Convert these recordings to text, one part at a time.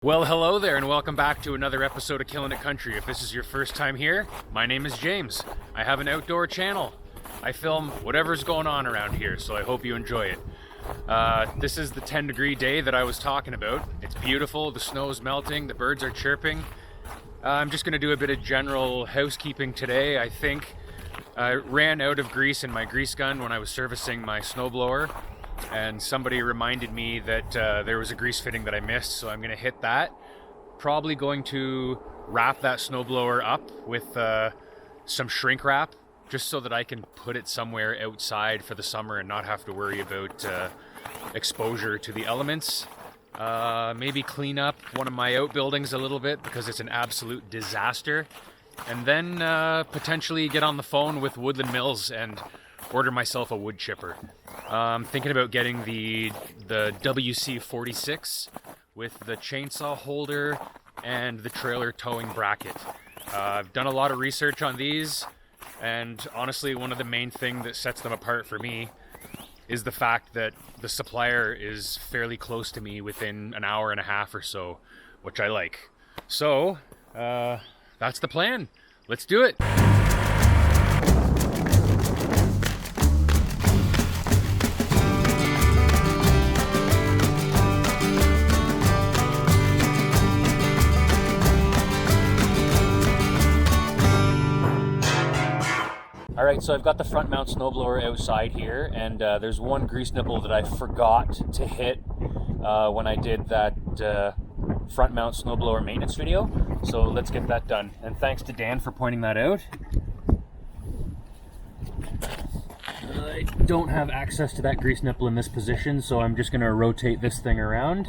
Well, hello there and welcome back to another episode of Killing It Country. If this is your first time here, my name is James. I have an outdoor channel. I film whatever's going on around here, so I hope you enjoy it. This is the 10-degree day that I was talking about. It's beautiful, the snow's melting, the birds are chirping. I'm just going to do a bit of general housekeeping today. I think I ran out of grease in my grease gun when I was servicing my snowblower, and somebody reminded me that there was a grease fitting that I missed, so I'm going to hit that. Probably going to wrap that snowblower up with some shrink wrap, just so that I can put it somewhere outside for the summer and not have to worry about exposure to the elements. Maybe clean up one of my outbuildings a little bit because it's an absolute disaster. And then potentially get on the phone with Woodland Mills and order myself a wood chipper. I'm thinking about getting the WC46 with the chainsaw holder and the trailer towing bracket. I've done a lot of research on these, and honestly, one of the main things that sets them apart for me is the fact that the supplier is fairly close to me within an hour and a half or so, which I like. So, that's the plan. Let's do it. Alright, so I've got the front mount snowblower outside here, and there's one grease nipple that I forgot to hit when I did that front mount snowblower maintenance video. So let's get that done. And thanks to Dan for pointing that out. I don't have access to that grease nipple in this position, so I'm just going to rotate this thing around.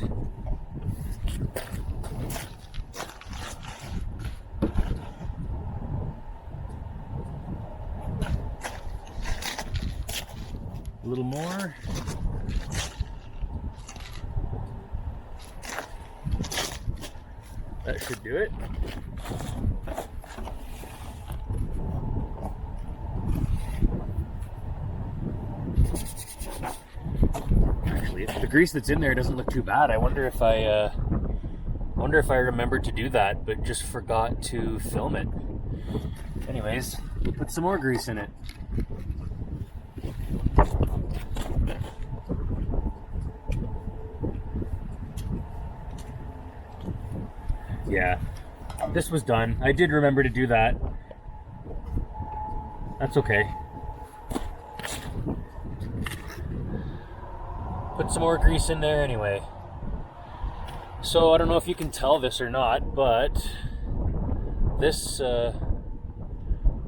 A little more. That should do it. Actually, the grease that's in there doesn't look too bad. I wonder if I remembered to do that, but just forgot to film it. Anyways, we'll put some more grease in it. Yeah, this was done. I did remember to do that. That's okay. Put some more grease in there anyway. So I don't know if you can tell this or not, but this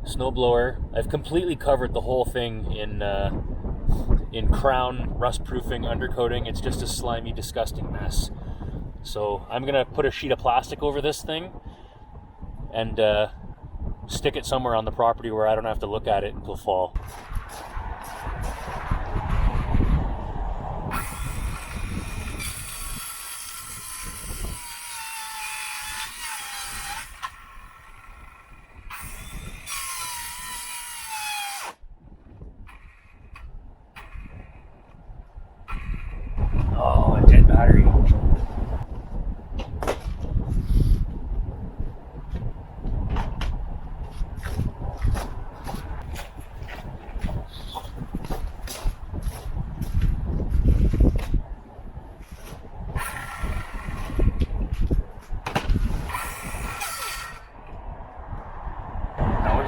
snowblower, I've completely covered the whole thing in crown rust proofing undercoating. It's just a slimy, disgusting mess. So I'm gonna put a sheet of plastic over this thing and stick it somewhere on the property where I don't have to look at it until fall. Oh, a dead battery.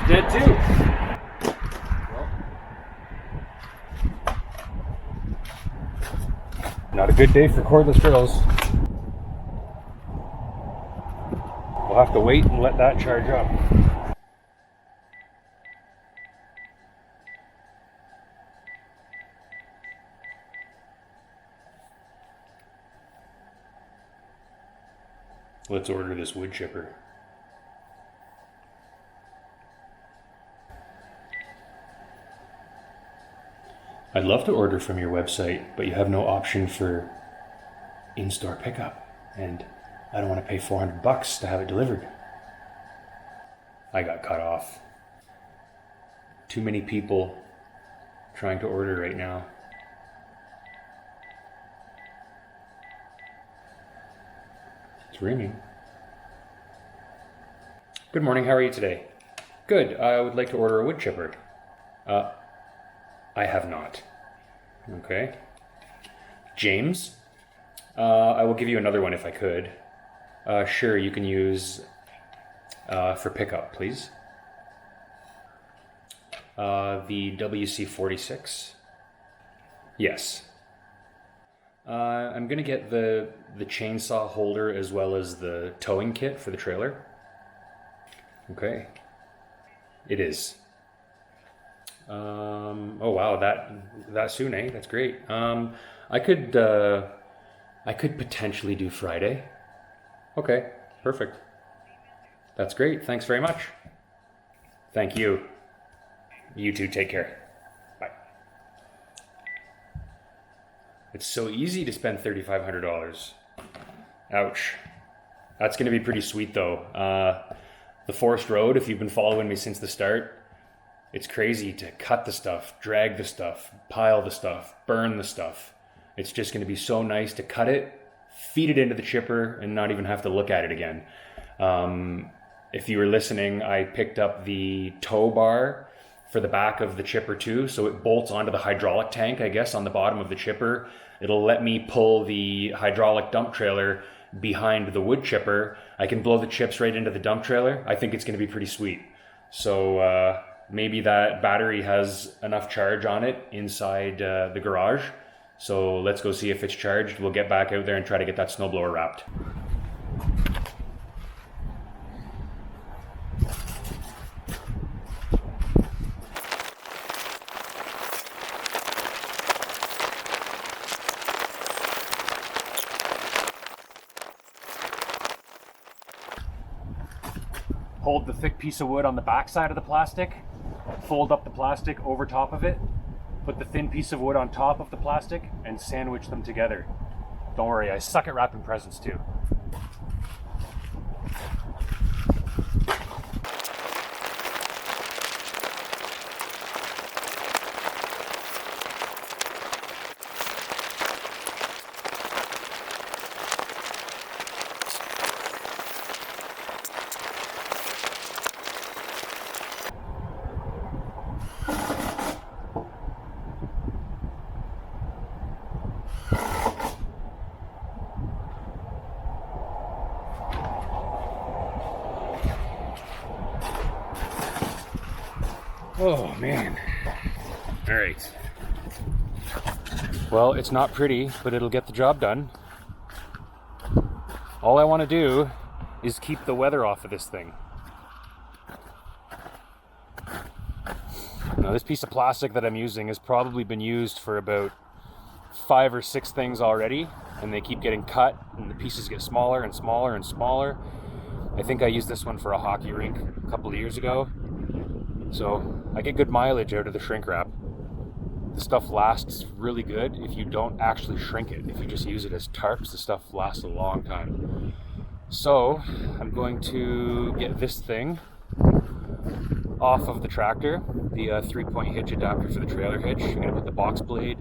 Dead too. Well, not a good day for cordless drills. We'll have to wait and let that charge up. Let's order this wood chipper. I'd love to order from your website, but you have no option for in-store pickup, and I don't want to pay $400 to have it delivered. I got cut off. Too many people trying to order right now. It's raining. Good morning, how are you today? Good, I would like to order a wood chipper. I have not. Okay. James? I will give you another one if I could. Sure, you can use for pickup, please. The WC46. Yes. I'm gonna get the chainsaw holder as well as the towing kit for the trailer. Okay. It is. Oh wow, that soon, eh? That's great. I could potentially do Friday. Okay, perfect. That's great. Thanks very much. Thank you. You too, take care. Bye. It's so easy to spend $3,500. Ouch. That's going to be pretty sweet though. The forest road, if you've been following me since the start, it's crazy to cut the stuff, drag the stuff, pile the stuff, burn the stuff. It's just going to be so nice to cut it, feed it into the chipper, and not even have to look at it again. If you were listening, I picked up the tow bar for the back of the chipper too, so it bolts onto the hydraulic tank, I guess, on the bottom of the chipper. It'll let me pull the hydraulic dump trailer behind the wood chipper. I can blow the chips right into the dump trailer. I think it's going to be pretty sweet. So maybe that battery has enough charge on it inside the garage. So let's go see if it's charged. We'll get back out there and try to get that snowblower wrapped. Hold the thick piece of wood on the back side of the plastic, fold up the plastic over top of it, put the thin piece of wood on top of the plastic, and sandwich them together. Don't worry, I suck at wrapping presents too. Oh man. All right. Well, it's not pretty, but it'll get the job done. All I want to do is keep the weather off of this thing. Now, this piece of plastic that I'm using has probably been used for about 5 or 6 things already, and they keep getting cut, and the pieces get smaller and smaller and smaller. I think I used this one for a hockey rink a couple of years ago. So I get good mileage out of the shrink wrap. The stuff lasts really good if you don't actually shrink it. If you just use it as tarps, the stuff lasts a long time. So I'm going to get this thing off of the tractor, the 3-point hitch adapter for the trailer hitch. I'm going to put the box blade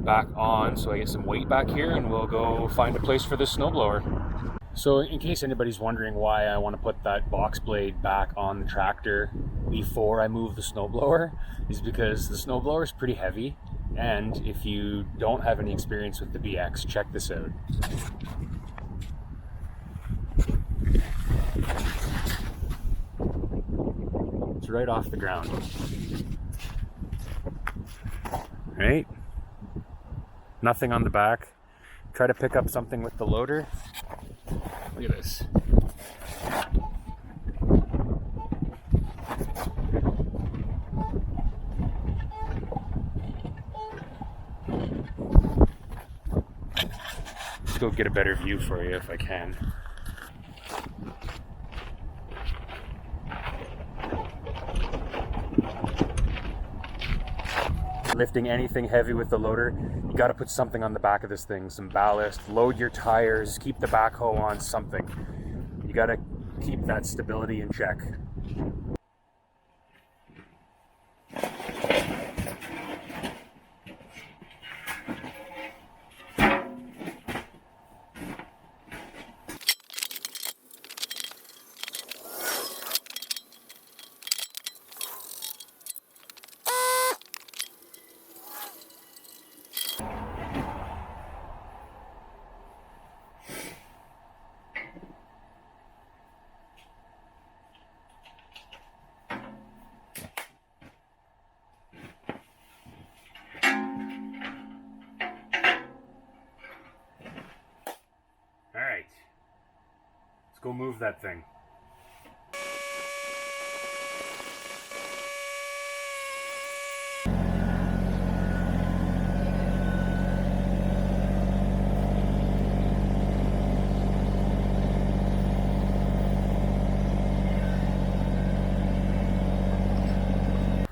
back on so I get some weight back here, and we'll go find a place for this snowblower. So in case anybody's wondering why I want to put that box blade back on the tractor before I move the snowblower, is because the snowblower is pretty heavy, and if you don't have any experience with the BX, check this out. It's right off the ground. Right? Nothing on the back. Try to pick up something with the loader. Look at this. Let's go get a better view for you if I can. Lifting anything heavy with the loader, you got to put something on the back of this thing, some ballast, load your tires, keep the backhoe on something. You got to keep that stability in check. go move that thing.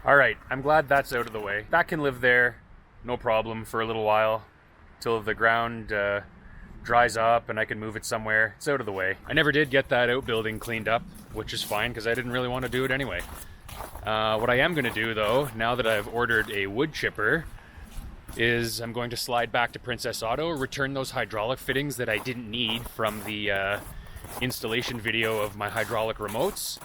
All right, I'm glad that's out of the way. That can live there, no problem, for a little while, till the ground dries up and I can move it somewhere. It's out of the way. I never did get that outbuilding cleaned up, which is fine because I didn't really want to do it anyway. What I am going to do though, now that I've ordered a wood chipper, is I'm going to slide back to Princess Auto, return those hydraulic fittings that I didn't need from the installation video of my hydraulic remotes.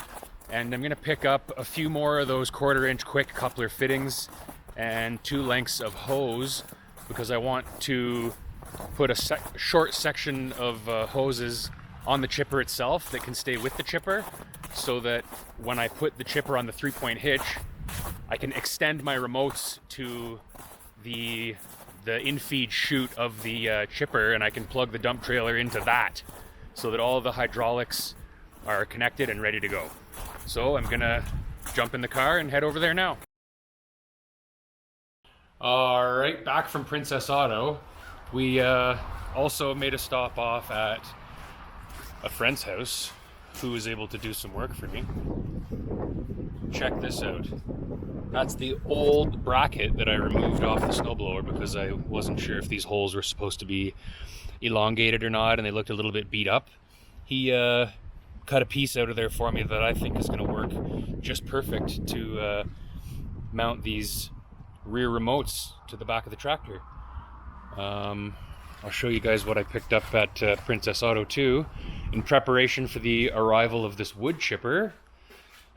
And I'm going to pick up a few more of those 1/4 inch quick coupler fittings and 2 lengths of hose, because I want to put a short section of hoses on the chipper itself that can stay with the chipper, so that when I put the chipper on the 3-point hitch, I can extend my remotes to the infeed chute of the chipper, and I can plug the dump trailer into that, so that all the hydraulics are connected and ready to go. So I'm gonna jump in the car and head over there now. All right, back from Princess Auto. We also made a stop off at a friend's house who was able to do some work for me. Check this out. That's the old bracket that I removed off the snowblower because I wasn't sure if these holes were supposed to be elongated or not, and they looked a little bit beat up. He cut a piece out of there for me that I think is going to work just perfect to mount these rear remotes to the back of the tractor. I'll show you guys what I picked up at Princess Auto too. In preparation for the arrival of this wood chipper,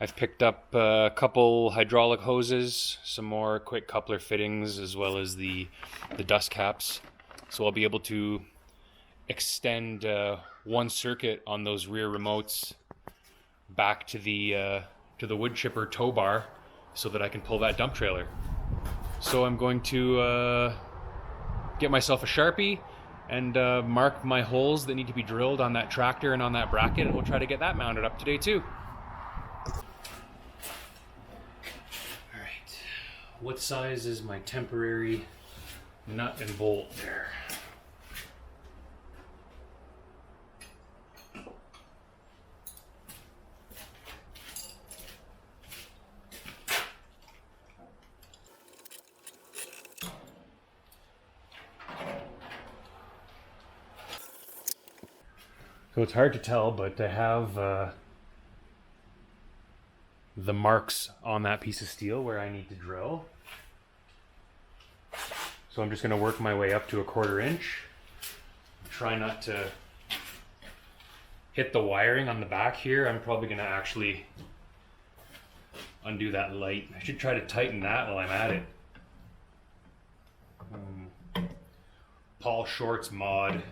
I've picked up a couple hydraulic hoses, some more quick coupler fittings, as well as the dust caps. So I'll be able to extend one circuit on those rear remotes back to the wood chipper tow bar, so that I can pull that dump trailer. So I'm going to get myself a Sharpie and mark my holes that need to be drilled on that tractor and on that bracket, and we'll try to get that mounted up today too. All right, what size is my temporary nut and bolt there? So it's hard to tell, but I have the marks on that piece of steel where I need to drill. So I'm just going to work my way up to a 1/4 inch. Try not to hit the wiring on the back here. I'm probably going to actually undo that light. I should try to tighten that while I'm at it. Paul Short's mod.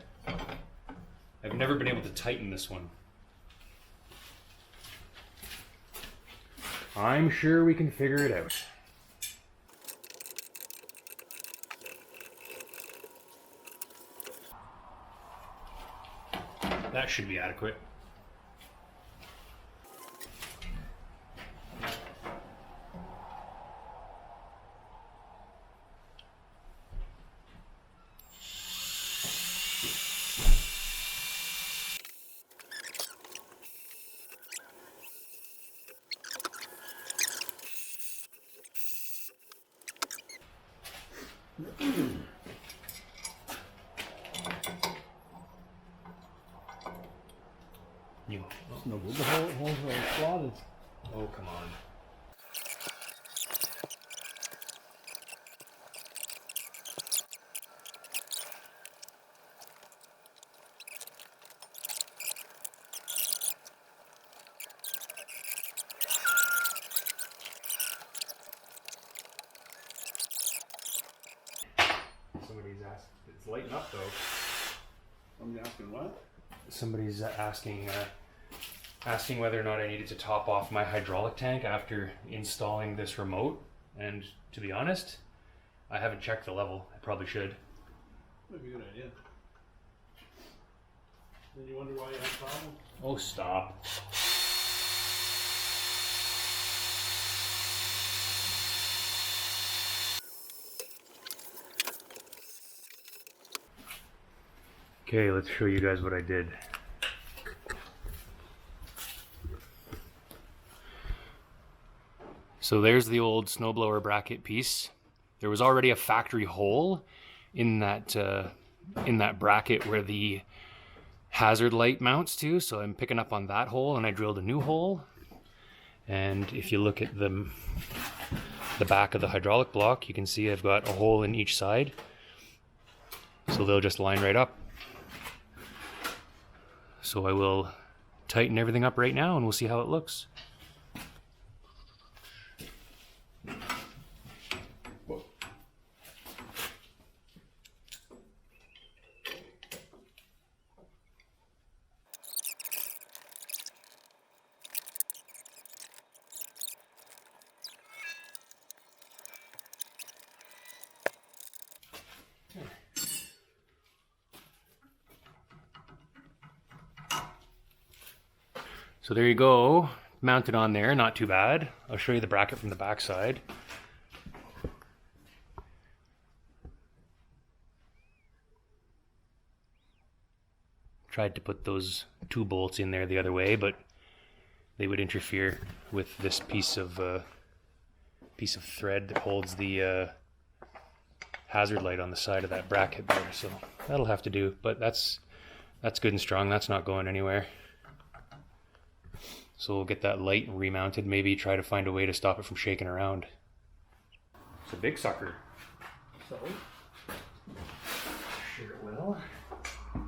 I've never been able to tighten this one. I'm sure we can figure it out. That should be adequate. No, the holes are slotted. Oh, come on. Somebody's asking. It's lighting up though. Somebody's asking what? Somebody's asking whether or not I needed to top off my hydraulic tank after installing this remote, and to be honest, I haven't checked the level. I probably should. That'd be a good idea. Then you wonder why you have problems? Oh, stop. Okay, let's show you guys what I did. So there's the old snowblower bracket piece. There was already a factory hole in that bracket where the hazard light mounts to, so I'm picking up on that hole, and I drilled a new hole. And if you look at the back of the hydraulic block, you can see I've got a hole in each side, so they'll just line right up. So I will tighten everything up right now and we'll see how it looks. So there you go, mounted on there, not too bad. I'll show you the bracket from the back side. Tried to put those 2 bolts in there the other way, but they would interfere with this piece of thread that holds the hazard light on the side of that bracket there. So that'll have to do, but that's good and strong. That's not going anywhere. So we'll get that light remounted, maybe try to find a way to stop it from shaking around. It's a big sucker. So, sure it will. Oh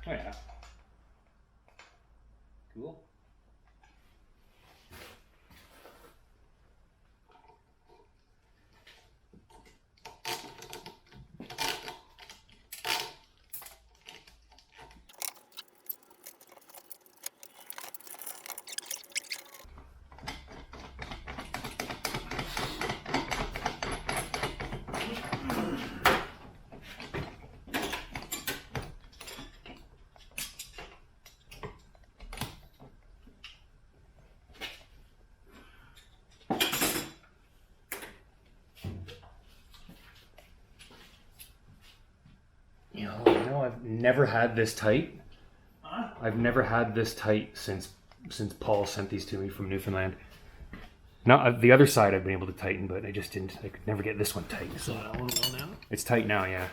yeah. Cool. I've never had this tight. Huh? I've never had this tight since Paul sent these to me from Newfoundland. Now the other side I've been able to tighten, but I just didn't. I could never get this one tight. So that one will now. It's tight now, yeah.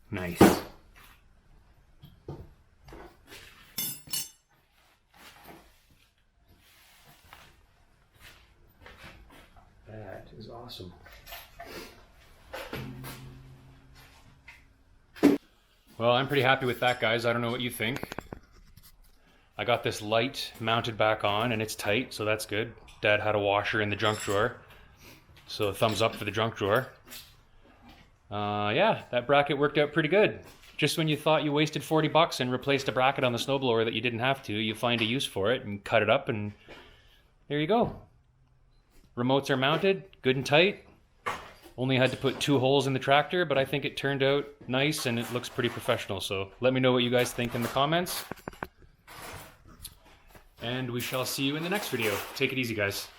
Nice. That is awesome. Well, I'm pretty happy with that, guys. I don't know what you think. I got this light mounted back on and it's tight, so that's good. Dad had a washer in the junk drawer, so thumbs up for the junk drawer. Yeah, that bracket worked out pretty good. Just when you thought you wasted 40 bucks and replaced a bracket on the snowblower that you didn't have to, you find a use for it and cut it up, and there you go. Remotes are mounted, good and tight. Only had to put 2 holes in the tractor, but I think it turned out nice and it looks pretty professional. So let me know what you guys think in the comments. And we shall see you in the next video. Take it easy, guys.